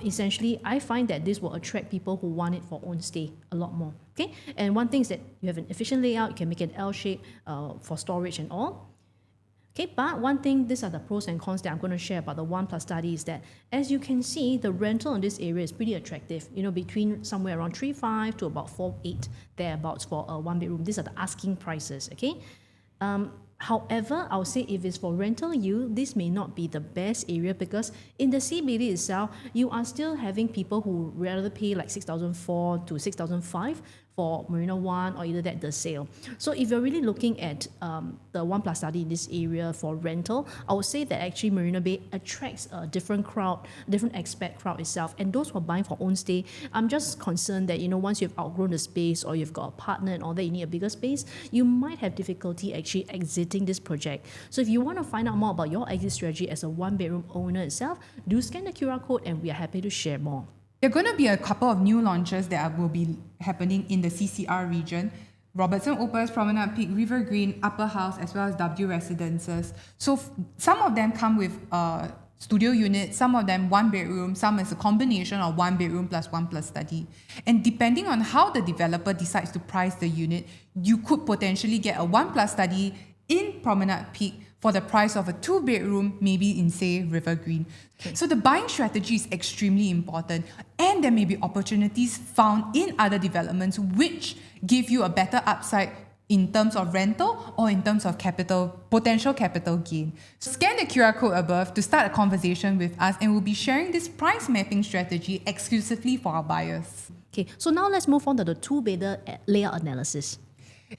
essentially, I find that this will attract people who want it for own stay a lot more. Okay. And one thing is that you have an efficient layout. You can make an L shape for storage and all. Okay, but one thing, these are the pros and cons that I'm going to share about the 1+ study is that, as you can see, the rental in this area is pretty attractive. You know, between somewhere around 3.5 to about 4.8 thereabouts for a 1 bedroom. These are the asking prices. Okay. However, I would say if it's for rental yield, this may not be the best area, because in the CBD itself, you are still having people who rather pay like 6,400 to 6,500 for Marina 1 or either that the sale. So if you're really looking at the 1+ study in this area for rental, I would say that actually Marina Bay attracts a different crowd, different expat crowd itself. And those who are buying for own stay, I'm just concerned that, you know, once you've outgrown the space or you've got a partner and all that, you need a bigger space, you might have difficulty actually exiting this project. So if you want to find out more about your exit strategy as a 1 bedroom owner itself, do scan the QR code and we are happy to share more. There are going to be a couple of new launches that will be happening in the CCR region. Robertson Opus, Promenade Peak, Rivergreen, Upper House, as well as W Residences. So some of them come with studio units, some of them 1 bedroom, some is a combination of 1 bedroom plus 1+ study. And depending on how the developer decides to price the unit, you could potentially get a 1+ study in Promenade Peak for the price of a 2 bedroom, maybe in, say, Rivergreen. Okay. So the buying strategy is extremely important, and there may be opportunities found in other developments which give you a better upside in terms of rental or in terms of potential capital gain. So scan the QR code above to start a conversation with us, and we'll be sharing this price mapping strategy exclusively for our buyers. Okay, so now let's move on to the 2-bedder layout analysis.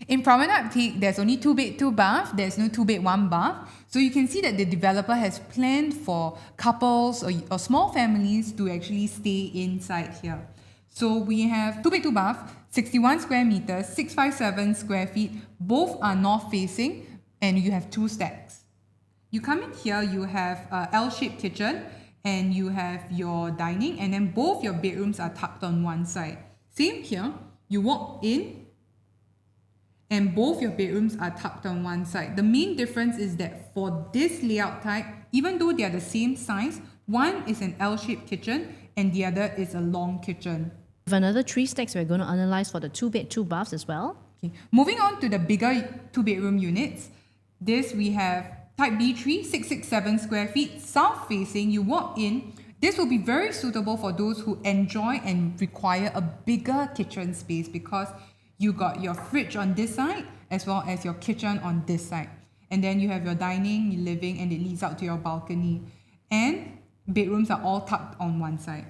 In Promenade Peak, there's only 2 bed, 2 bath. There's no 2 bed, 1 bath. So you can see that the developer has planned for couples or small families to actually stay inside here. So we have 2 bed, 2 bath, 61 square meters, 657 square feet. Both are north facing, and you have 2 stacks. You come in here, you have a L-shaped kitchen, and you have your dining, and then both your bedrooms are tucked on one side. Same here, you walk in, and both your bedrooms are tucked on one side. The main difference is that for this layout type, even though they are the same size, one is an L-shaped kitchen and the other is a long kitchen. We have another 3 stacks we're going to analyze for the 2 bed, 2 baths as well. Okay. Moving on to the bigger 2 bedroom units, This we have type B3, 667 square feet, south facing. You walk in. This will be very suitable for those who enjoy and require a bigger kitchen space because you got your fridge on this side as well as your kitchen on this side. And then you have your dining, your living, and it leads out to your balcony. And bedrooms are all tucked on one side.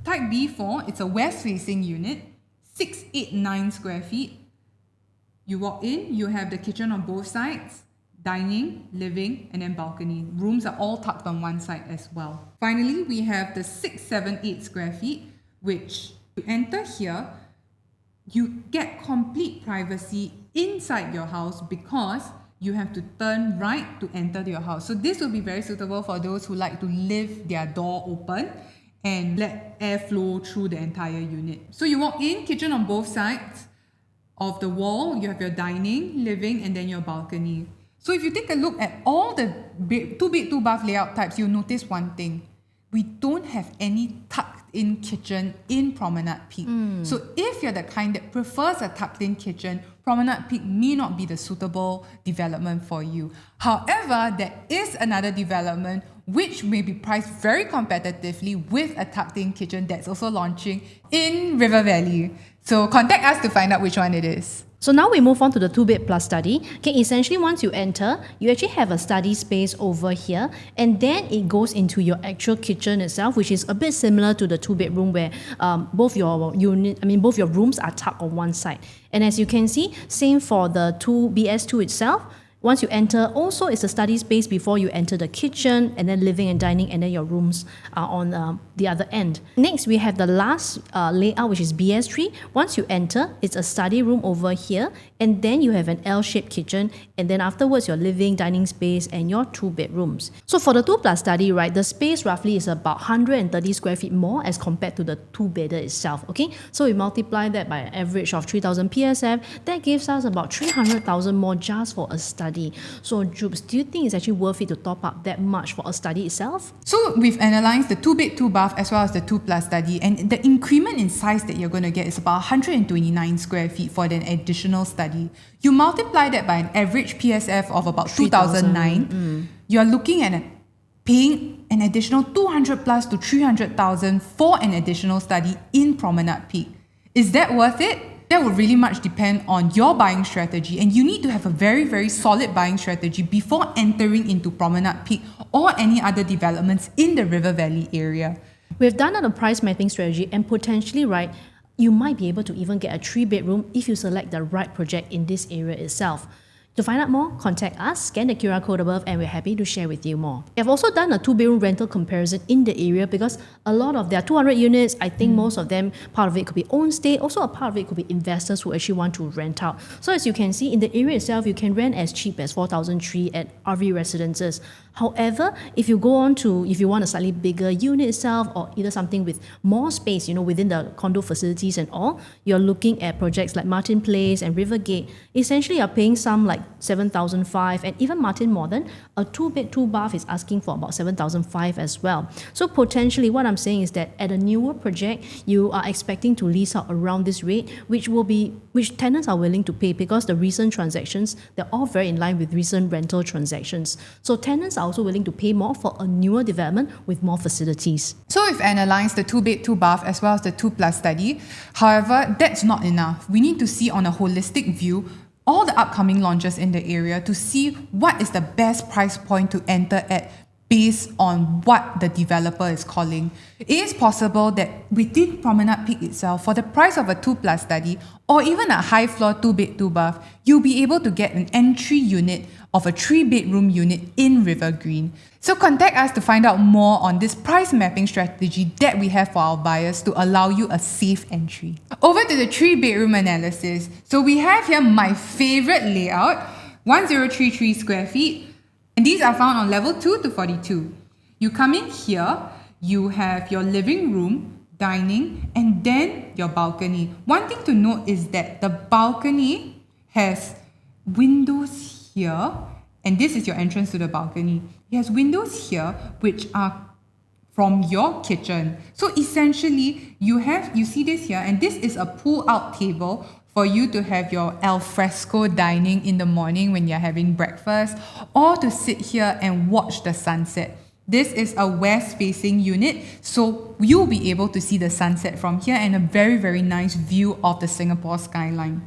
Type B4, it's a west-facing unit, 689 square feet. You walk in, you have the kitchen on both sides, dining, living, and then balcony. Rooms are all tucked on one side as well. Finally, we have the 678 square feet, which you enter here, you get complete privacy inside your house because you have to turn right to enter your house. So this will be very suitable for those who like to leave their door open and let air flow through the entire unit. So you walk in, kitchen on both sides of the wall, you have your dining, living, and then your balcony. So if you take a look at all the 2-bed, 2-bath layout types, you'll notice one thing. We don't have any tucked-in kitchen in Promenade Peak. So if you're the kind that prefers a tucked-in kitchen, Promenade Peak may not be the suitable development for you. However, there is another development which may be priced very competitively with a tucked-in kitchen that's also launching in River Valley. So contact us to find out which one it is. So now we move on to the 2-bed plus study. Okay, essentially once you enter, you actually have a study space over here, and then it goes into your actual kitchen itself, which is a bit similar to the 2-bedroom where both your rooms are tucked on one side. And as you can see, same for the BS2 itself. Once you enter, also it's a study space before you enter the kitchen, and then living and dining, and then your rooms are on the other end. Next, we have the last layout, which is BS3. Once you enter, it's a study room over here, and then you have an L-shaped kitchen, and then afterwards your living, dining space, and your 2 bedrooms. So for the 2+ study, right, the space roughly is about 130 square feet more as compared to the 2-bedder itself, okay? So we multiply that by an average of 3,000 PSF, that gives us about 300,000 more just for a study. So Jubes, do you think it's actually worth it to top up that much for a study itself? So we've analysed the 2-bed, 2-bath as well as the 2+ study, and the increment in size that you're going to get is about 129 square feet for an additional study. You multiply that by an average PSF of about 2,009, you're looking at paying an additional 200 plus to 300,000 for an additional study in Promenade Peak. Is that worth it? That would really much depend on your buying strategy, and you need to have a very, very solid buying strategy before entering into Promenade Peak or any other developments in the River Valley area. We've done out a price mapping strategy, and potentially, right, you might be able to even get a 3-bedroom if you select the right project in this area itself. To find out more, contact us, scan the QR code above, and we're happy to share with you more. We've also done a 2-bedroom rental comparison in the area because a lot of their 200 units, I think most of them, part of it could be own stay, also a part of it could be investors who actually want to rent out. So as you can see, in the area itself, you can rent as cheap as 4,003 at RV residences. However, if you want a slightly bigger unit itself or either something with more space, within the condo facilities and all, you're looking at projects like Martin Place and Rivergate. Essentially, you're paying some like 7,500, and even Martin Modern, a 2-bed, 2-bath is asking for about 7,500 as well. So potentially, what I'm saying is that at a newer project, you are expecting to lease out around this rate, which tenants are willing to pay because the recent transactions, they're all very in line with recent rental transactions. So tenants are also willing to pay more for a newer development with more facilities. So we've analysed the 2-bed, 2-bath as well as the 2+ study. However, that's not enough. We need to see on a holistic view all the upcoming launches in the area to see what is the best price point to enter at based on what the developer is calling. It is possible that within Promenade Peak itself, for the price of a 2+ study or even a high floor 2-bed, 2-bath, you'll be able to get an entry unit of a 3-bedroom unit in Rivergreen. So contact us to find out more on this price mapping strategy that we have for our buyers to allow you a safe entry. Over to the 3-bedroom analysis. So we have here my favorite layout, 1033 square feet. And these are found on level 2 to 42. You come in here, you have your living room, dining, and then your balcony. One thing to note is that the balcony has windows here, and this is your entrance to the balcony. It has windows here which are from your kitchen. So essentially, you see this here, and this is a pull-out table for you to have your al fresco dining in the morning when you're having breakfast, or to sit here and watch the sunset. This is a west-facing unit, so you'll be able to see the sunset from here and a very, very nice view of the Singapore skyline.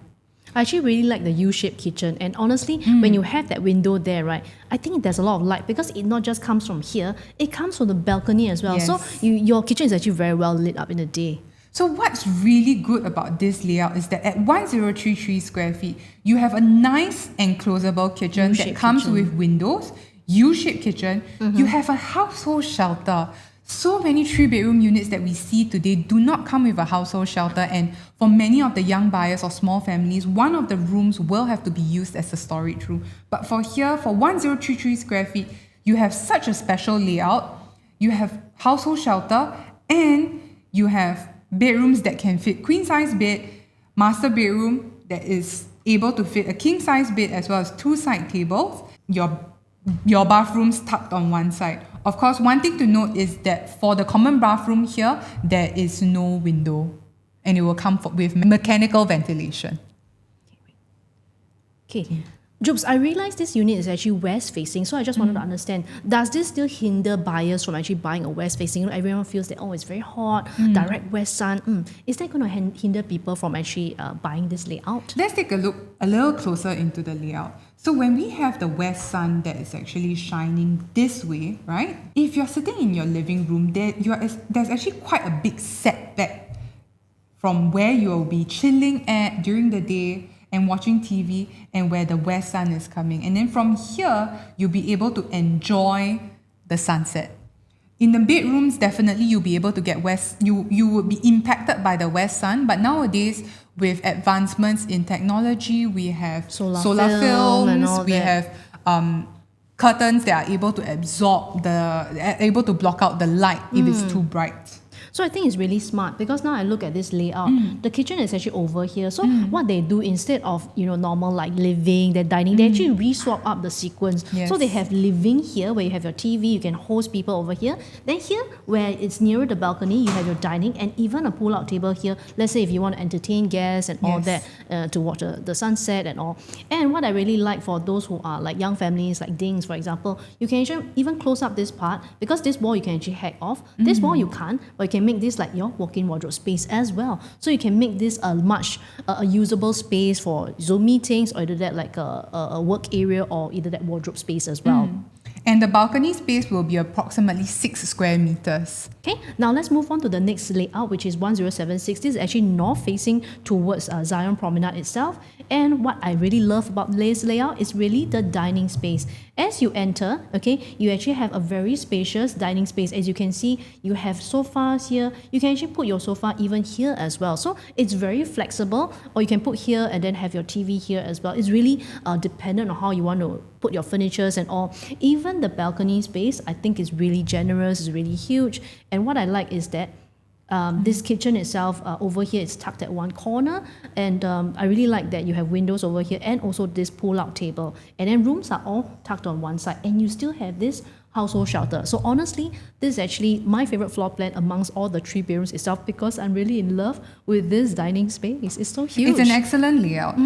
I actually really like the U-shaped kitchen, and honestly, when you have that window there, right, I think there's a lot of light because it not just comes from here, it comes from the balcony as well. Yes. So your kitchen is actually very well lit up in the day. So what's really good about this layout is that at 1033 square feet, you have a nice enclosable kitchen that U-shaped comes kitchen. with windows, U-shaped kitchen. You have a household shelter. So many 3-bedroom units that we see today do not come with a household shelter, and for many of the young buyers or small families, one of the rooms will have to be used as a storage room. But for here, for 1033 square feet, you have such a special layout. You have household shelter and you have bedrooms that can fit queen size bed, master bedroom that is able to fit a king size bed as well as 2 side tables, your bathrooms tucked on one side. Of course, one thing to note is that for the common bathroom here, there is no window and it will come with mechanical ventilation. Okay. Jobs, I realize this unit is actually west facing, so I just wanted to understand, does this still hinder buyers from actually buying a west facing? You know, everyone feels that, oh, it's very hot, direct west sun. Is that going to hinder people from actually buying this layout? Let's take a look a little closer into the layout. So when we have the west sun that is actually shining this way, right? If you're sitting in your living room, there's actually quite a big setback from where you'll be chilling at during the day and watching TV and where the west sun is coming. And then from here, you'll be able to enjoy the sunset. In the bedrooms, definitely you'll be able to get you would be impacted by the west sun, but nowadays with advancements in technology, we have solar film and films, all we that. have curtains that are able to able to block out the light if it's too bright. So I think it's really smart because now I look at this layout, the kitchen is actually over here. So what they do instead of normal like living, their dining, they actually re-swap up the sequence. Yes. So they have living here where you have your TV, you can host people over here. Then here where it's nearer the balcony, you have your dining and even a pull-out table here. Let's say if you want to entertain guests and all Yes. that to watch the sunset and all. And what I really like for those who are like young families, like Dings for example, you can actually even close up this part because this wall you can actually hack off. This wall you can't, but you can make this like your walk-in wardrobe space as well. So you can make this a usable space for Zoom meetings or either that like a work area or either that wardrobe space as well. And the balcony space will be approximately 6 square meters. Okay, now let's move on to the next layout, which is 1076. This is actually north facing towards Zion Promenade itself. And what I really love about this layout is really the dining space. As you enter, okay, you actually have a very spacious dining space. As you can see, you have sofas here. You can actually put your sofa even here as well. So it's very flexible, or you can put here and then have your TV here as well. It's really dependent on how you want to put your furnitures and all. Even the balcony space, I think is really generous, is really huge. And what I like is that this kitchen itself over here is tucked at one corner, and I really like that you have windows over here and also this pull-out table, and then rooms are all tucked on one side and you still have this household shelter. So honestly, this is actually my favorite floor plan amongst all the 3 bedrooms itself because I'm really in love with this dining space. It's so huge. It's an excellent layout.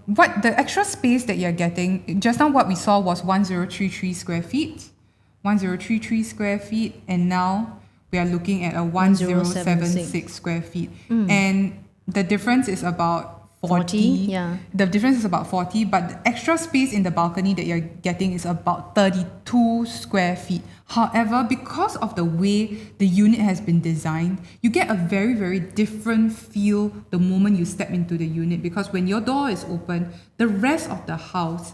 What the extra space that you're getting, just now what we saw was 1033 square feet, 1033 square feet, and now we are looking at a 1076 square feet. And the difference is about 40. Yeah. The difference is about 40, but the extra space in the balcony that you're getting is about 32 square feet. However, because of the way the unit has been designed, you get a very, very different feel the moment you step into the unit, because when your door is open, the rest of the house,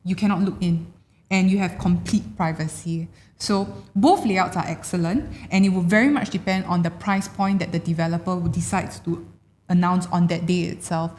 you cannot look in and you have complete privacy. So both layouts are excellent, and it will very much depend on the price point that the developer decides to announce on that day itself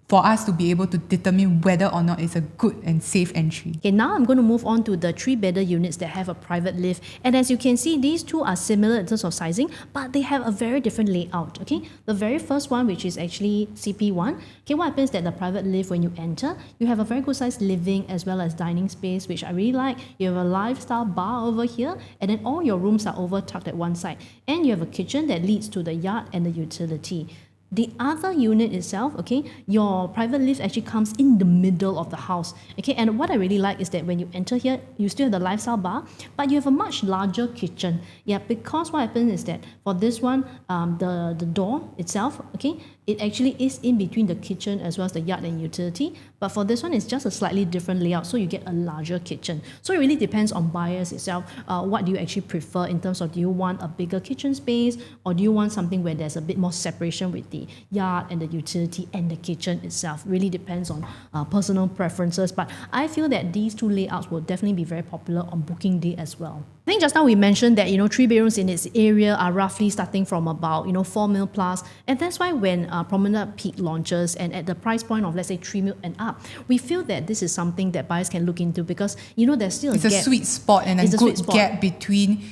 for us to be able to determine whether or not it's a good and safe entry. Okay, now I'm going to move on to the 3-bedder units that have a private lift. And as you can see, these two are similar in terms of sizing, but they have a very different layout. Okay, the very first one, which is actually CP1. Okay, what happens is that the private lift, when you enter, you have a very good sized living as well as dining space, which I really like. You have a lifestyle bar over here, and then all your rooms are over tucked at one side. And you have a kitchen that leads to the yard and the utility. The other unit itself, okay, your private lift actually comes in the middle of the house, okay, and what I really like is that when you enter here, you still have the lifestyle bar, but you have a much larger kitchen. Yeah, because what happens is that for this one, the door itself, okay, it actually is in between the kitchen as well as the yard and utility, but for this one, it's just a slightly different layout, so you get a larger kitchen. So it really depends on buyers itself. What do you actually prefer in terms of, do you want a bigger kitchen space, or do you want something where there's a bit more separation with the yard and the utility and the kitchen itself? Really depends on personal preferences, but I feel that these two layouts will definitely be very popular on booking day as well. I think just now we mentioned that 3 bedrooms in its area are roughly starting from about 4 mil plus, and that's why when Promenade Peak launches and at the price point of let's say 3 mil and up, we feel that this is something that buyers can look into, because there's still it's a gap. a sweet spot and a good gap between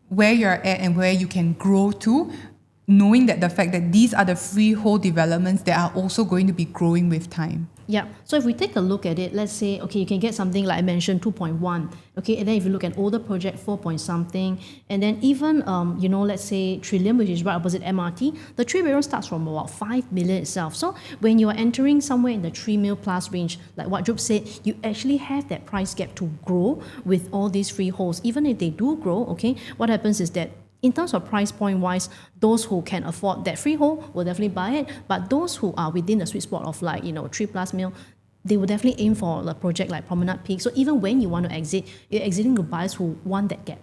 where you're at and where you can grow to, knowing that the fact that these are the freehold developments that are also going to be growing with time. Yeah, so if we take a look at it, let's say, okay, you can get something like I mentioned, 2.1, okay, and then if you look at older project, 4 point something, and then even, let's say Trillium, which is right opposite MRT, the 3 bedroom starts from about 5 million itself. So when you are entering somewhere in the 3 mil plus range, like what Job said, you actually have that price gap to grow with all these freeholds. Even if they do grow, okay, what happens is that in terms of price point wise, those who can afford that freehold will definitely buy it. But those who are within the sweet spot of 3+ mil, they will definitely aim for a project like Promenade Peak. So even when you want to exit, you're exiting to buyers who want that gap,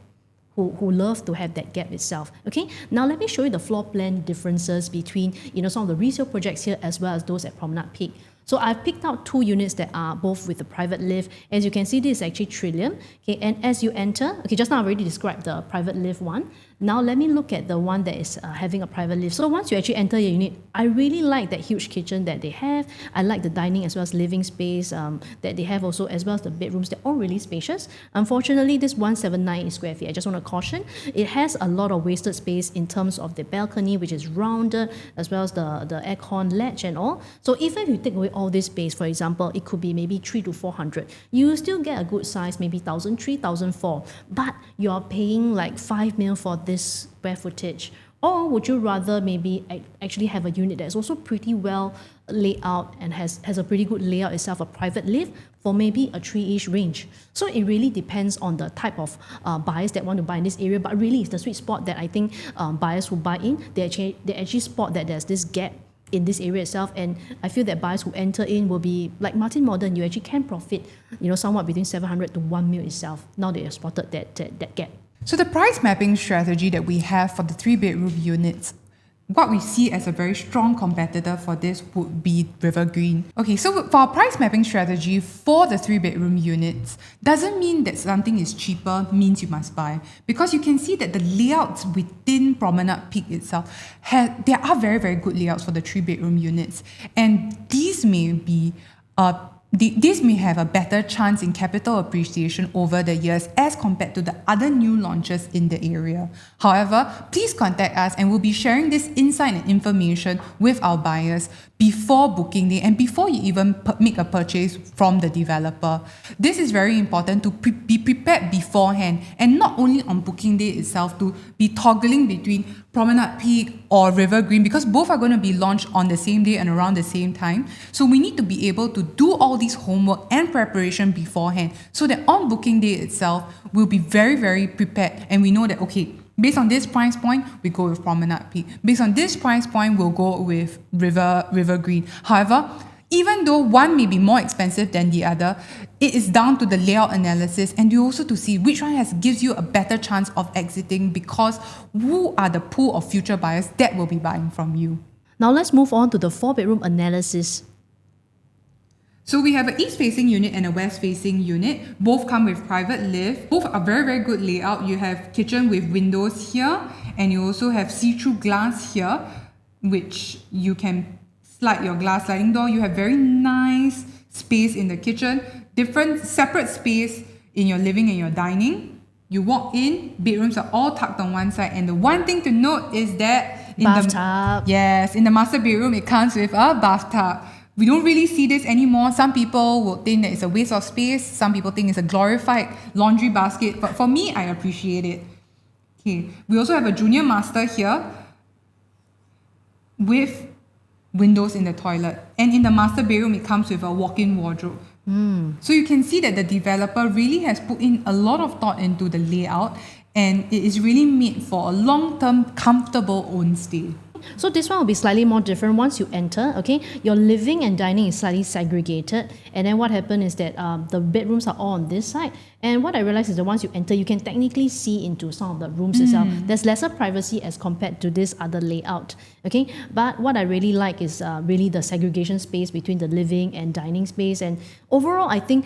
who love to have that gap itself. Okay, now let me show you the floor plan differences between some of the resale projects here as well as those at Promenade Peak. So I've picked out 2 units that are both with a private lift. As you can see, this is actually Trillium. Okay, and as you enter, okay, just now I already described the private lift one. Now let me look at the one that is having a private lift. So once you actually enter your unit, I really like that huge kitchen that they have. I like the dining as well as living space that they have also, as well as the bedrooms. They're all really spacious. Unfortunately, this 179 square feet, I just want to caution, it has a lot of wasted space in terms of the balcony, which is rounded, as well as the aircon latch and all. So even if you take away all this space, for example, it could be maybe 300 to 400. You still get a good size, maybe 1,003, 1,004, but you're paying like 5 mil for this square footage. Or would you rather maybe actually have a unit that's also pretty well laid out and has a pretty good layout itself, a private lift for maybe a 3-ish range? So it really depends on the type of buyers that want to buy in this area, but really it's the sweet spot that I think buyers who buy in, they actually spot that there's this gap in this area itself, and I feel that buyers who enter in will be like Martin Modern. You actually can profit, somewhat between 700 to 1 mil itself. Now that you've spotted that gap. So the price mapping strategy that we have for the 3-bedroom units, what we see as a very strong competitor for this would be Rivergreen. Okay, so for our price mapping strategy for the 3-bedroom units, doesn't mean that something is cheaper means you must buy. Because you can see that the layouts within Promenade Peak itself, there are very, very good layouts for the 3-bedroom units. And these may be this may have a better chance in capital appreciation over the years as compared to the other new launches in the area. However, please contact us and we'll be sharing this insight and information with our buyers before booking day and before you even make a purchase from the developer. This is very important to be prepared beforehand, and not only on booking day itself to be toggling between Promenade Peak or Rivergreen, because both are going to be launched on the same day and around the same time. So we need to be able to do all this homework and preparation beforehand so that on booking day itself, we'll be very, very prepared and we know that, okay, based on this price point, we go with Promenade Peak. Based on this price point, we'll go with Rivergreen. However, even though one may be more expensive than the other, it is down to the layout analysis and you also to see which one gives you a better chance of exiting, because who are the pool of future buyers that will be buying from you. Now let's move on to the 4-bedroom analysis. So we have an east-facing unit and a west-facing unit. Both come with private lift. Both are very, very good layout. You have kitchen with windows here, and you also have see-through glass here, which you can slide your glass sliding door. You have very nice space in the kitchen. Different separate space in your living and your dining. You walk in, bedrooms are all tucked on one side. And the one thing to note is that in the master bedroom, it comes with a bathtub. We don't really see this anymore. Some people will think that it's a waste of space. Some people think it's a glorified laundry basket. But for me, I appreciate it. Okay, we also have a junior master here with windows in the toilet. And in the master bedroom, it comes with a walk-in wardrobe. So you can see that the developer really has put in a lot of thought into the layout, and it is really made for a long-term, comfortable own stay. So this one will be slightly more different once you enter, okay? Your living and dining is slightly segregated. And then what happened is that the bedrooms are all on this side. And what I realized is that once you enter, you can technically see into some of the rooms itself. There's lesser privacy as compared to this other layout, okay? But what I really like is really the segregation space between the living and dining space. And overall, I think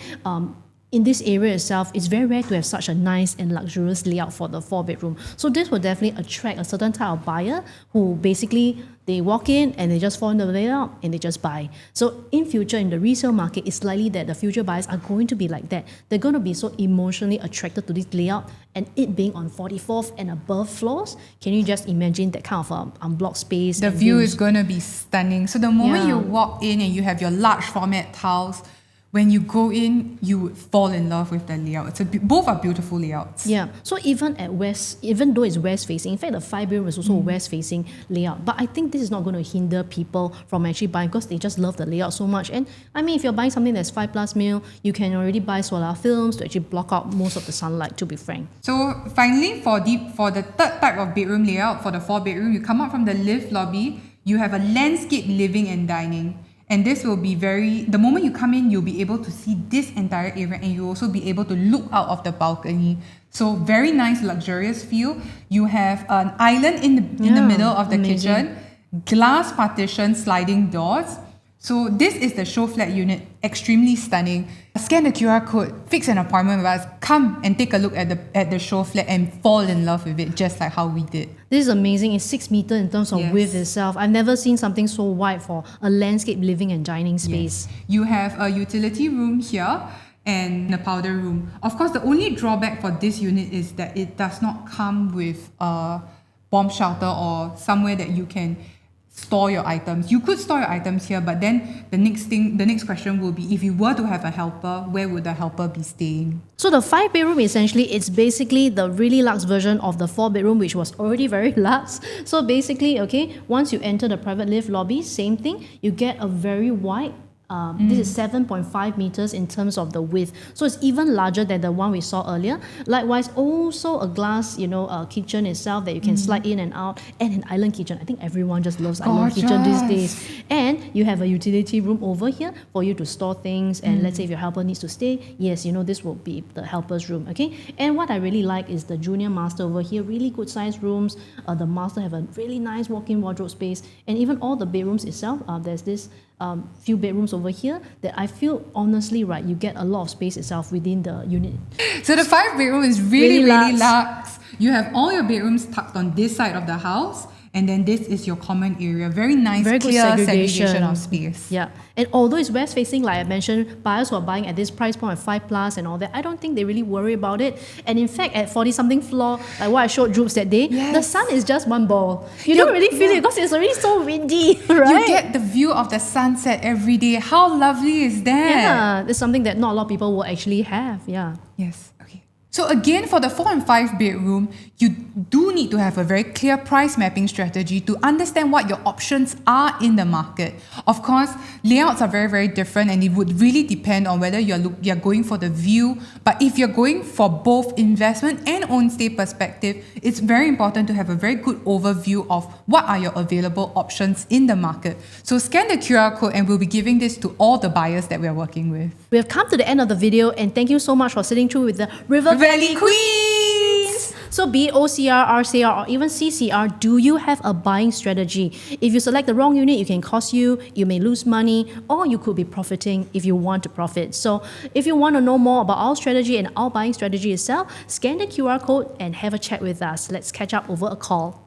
in this area itself, it's very rare to have such a nice and luxurious layout for the 4-bedroom. So this will definitely attract a certain type of buyer who basically, they walk in and they just fall in the layout and they just buy. So in future, in the resale market, it's likely that the future buyers are going to be like that. They're going to be so emotionally attracted to this layout, and it being on 44th and above floors. Can you just imagine that kind of unblocked space? The view is going to be stunning. So the moment you walk in and you have your large format tiles, when you go in, you would fall in love with the layout. Both are beautiful layouts. Yeah. So even at west, even though it's west facing, in fact, the 5-bedroom is also a west facing layout. But I think this is not going to hinder people from actually buying because they just love the layout so much. And I mean, if you're buying something that's 5+ mil, you can already buy solar films to actually block out most of the sunlight, to be frank. So finally, for the third type of bedroom layout, for the 4-bedroom, you come out from the lift lobby, you have a landscape living and dining. And this will be the moment you come in, you'll be able to see this entire area, and you'll also be able to look out of the balcony. So very nice, luxurious feel. You have an island in the middle of the kitchen, glass partition, sliding doors. So this is the show flat unit, extremely stunning. Scan the QR code, fix an appointment with us, come and take a look at the show flat and fall in love with it, just like how we did. This is amazing. It's 6 meters in terms of width itself. I've never seen something so wide for a landscape living and dining space. You have a utility room here and a powder room. Of course, the only drawback for this unit is that it does not come with a bomb shelter or somewhere that you can store your items. You could store your items here, but then the next question will be, if you were to have a helper, where would the helper be staying? So the 5-bedroom, essentially, it's basically the really luxe version of the 4-bedroom, which was already very luxe. So basically, okay, once you enter the private lift lobby, same thing, you get a very wide this is 7.5 meters in terms of the width. So it's even larger than the one we saw earlier. Likewise, also a glass, kitchen itself that you can slide in and out, and an island kitchen. I think everyone just loves island kitchen these days. And you have a utility room over here for you to store things. And let's say if your helper needs to stay, yes, this will be the helper's room, okay? And what I really like is the junior master over here, really good sized rooms. The master have a really nice walk-in wardrobe space. And even all the bedrooms itself, there's this few bedrooms over here that I feel honestly, right, you get a lot of space itself within the unit. So the 5-bedroom is really luxe. You have all your bedrooms tucked on this side of the house, and then this is your common area. Very nice, very clear segregation of space. Yeah. And although it's west facing, like I mentioned, buyers who are buying at this price point of 5+ and all that, I don't think they really worry about it. And in fact, at 40-something floor, like what I showed Droops that day, the sun is just one ball. You don't really feel it because it's already so windy, right? You get the view of the sunset every day. How lovely is that? Yeah, it's something that not a lot of people will actually have. Yeah. Yes. Okay. So again, for the 4 and 5 bedroom, you do need to have a very clear price mapping strategy to understand what your options are in the market. Of course, layouts are very, very different, and it would really depend on whether you're going for the view. But if you're going for both investment and own stay perspective, it's very important to have a very good overview of what are your available options in the market. So scan the QR code, and we'll be giving this to all the buyers that we're working with. We have come to the end of the video, and thank you so much for sitting through with the River Valley Queens! So be it OCR, RCR, or even CCR, do you have a buying strategy? If you select the wrong unit, it can cost you may lose money, or you could be profiting if you want to profit. So if you want to know more about our strategy and our buying strategy itself, scan the QR code and have a chat with us. Let's catch up over a call.